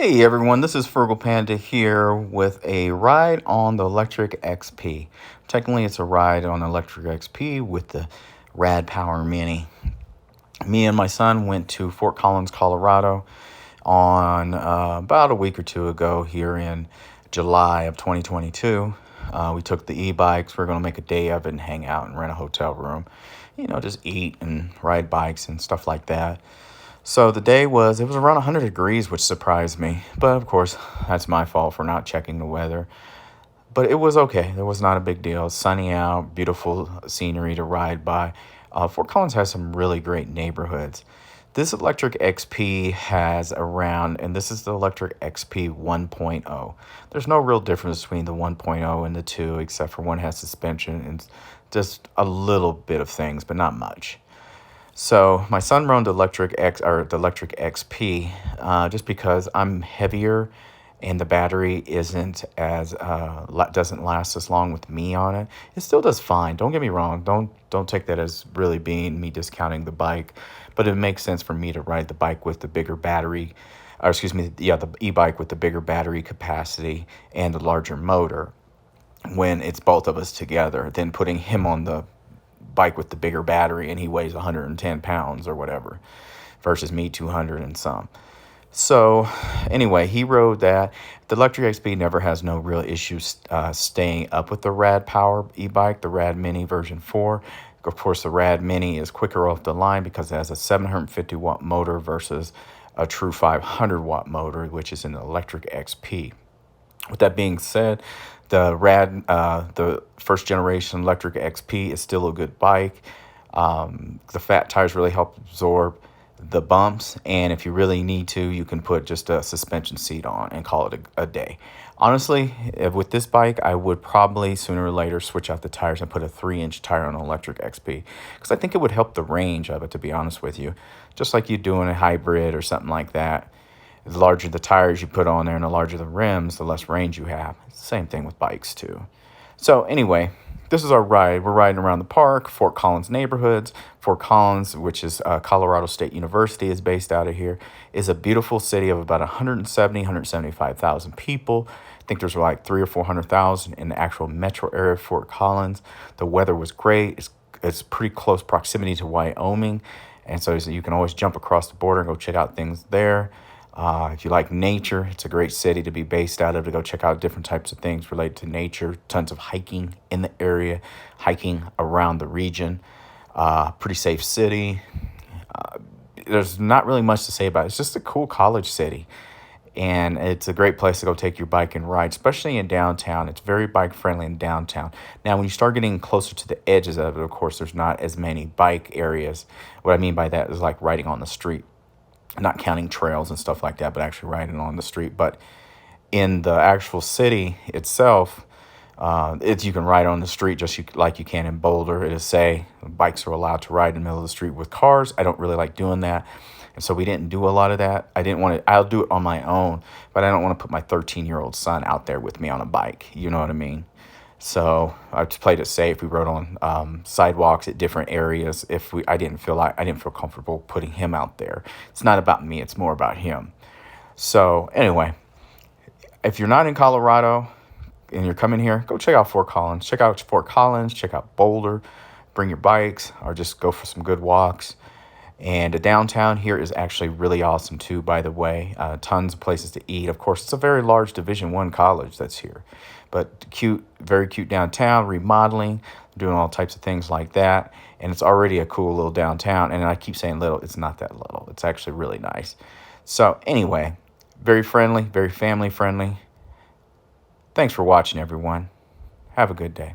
Hey everyone, this is Frugal Panda here with a ride on the Lectric XP. Technically, it's a ride on the Lectric XP with the Rad Power Mini. Me and my son went to Fort Collins, Colorado on about a week or two ago here in July of 2022. We took the e-bikes. We're going to make a day of it and hang out and rent a hotel room. Just eat and ride bikes and stuff like that. So the day it was around 100 degrees, which surprised me. But of course, that's my fault for not checking the weather. But it was okay. It was not a big deal. It's sunny out, beautiful scenery to ride by. Fort Collins has some really great neighborhoods. This Lectric XP has around, and this is the Lectric XP 1.0. There's no real difference between the 1.0 and the 2, except for one has suspension and just a little bit of things, but not much. So my son rode the Lectric XP just because I'm heavier and the battery isn't as doesn't last as long with me on it. It still does fine. Don't get me wrong. Don't take that as really being me discounting the bike, but it makes sense for me to ride the bike with the bigger battery, or excuse me, the e-bike with the bigger battery capacity and the larger motor when it's both of us together than putting him on the bike with the bigger battery and he weighs 110 pounds or whatever versus me 200 and some. So anyway, he rode that. The Lectric XP never has no real issues staying up with the Rad Power e-bike, the RadMini version 4. Of course, the RadMini is quicker off the line because it has a 750 watt motor versus a true 500 watt motor, which is in the Lectric XP. With that being said, the first generation Lectric XP is still a good bike. The fat tires really help absorb the bumps, and if you really need to, you can put just a suspension seat on and call it a day. Honestly, with this bike, I would probably sooner or later switch out the tires and put a 3-inch tire on an Lectric XP because I think it would help the range of it, to be honest with you. Just like you do in a hybrid or something like that. The larger the tires you put on there and the larger the rims, the less range you have. It's the same thing with bikes too. So anyway, this is our ride. We're riding around the park, Fort Collins neighborhoods. Fort Collins, which is Colorado State University, is based out of here, is a beautiful city of about 175,000 people. I think there's like 300,000 or 400,000 in the actual metro area of Fort Collins. The weather was great. It's pretty close proximity to Wyoming, and so you can always jump across the border and go check out things there. If you like nature, it's a great city to be based out of to go check out different types of things related to nature. Tons of hiking in the area, hiking around the region. Pretty safe city. There's not really much to say about it. It's just a cool college city. And it's a great place to go take your bike and ride, especially in downtown. It's very bike friendly in downtown. Now, when you start getting closer to the edges of it, of course, there's not as many bike areas. What I mean by that is like riding on the street. Not counting trails and stuff like that, but actually riding on the street. But in the actual city itself, you can ride on the street just like you can in Boulder. It'll say bikes are allowed to ride in the middle of the street with cars. I don't really like doing that. And so we didn't do a lot of that. I'll do it on my own, but I don't want to put my 13-year-old son out there with me on a bike. You know what I mean? So I just played it safe. We rode on sidewalks at different areas. I didn't feel comfortable putting him out there. It's not about me. It's more about him. So anyway, if you're not in Colorado and you're coming here, go check out Fort Collins. Check out Fort Collins. Check out Boulder. Bring your bikes or just go for some good walks. And the downtown here is actually really awesome too, by the way. Tons of places to eat. Of course, it's a very large Division I college that's here. But cute, very cute downtown, remodeling, doing all types of things like that. And it's already a cool little downtown. And I keep saying little, it's not that little. It's actually really nice. So anyway, very friendly, very family friendly. Thanks for watching, everyone. Have a good day.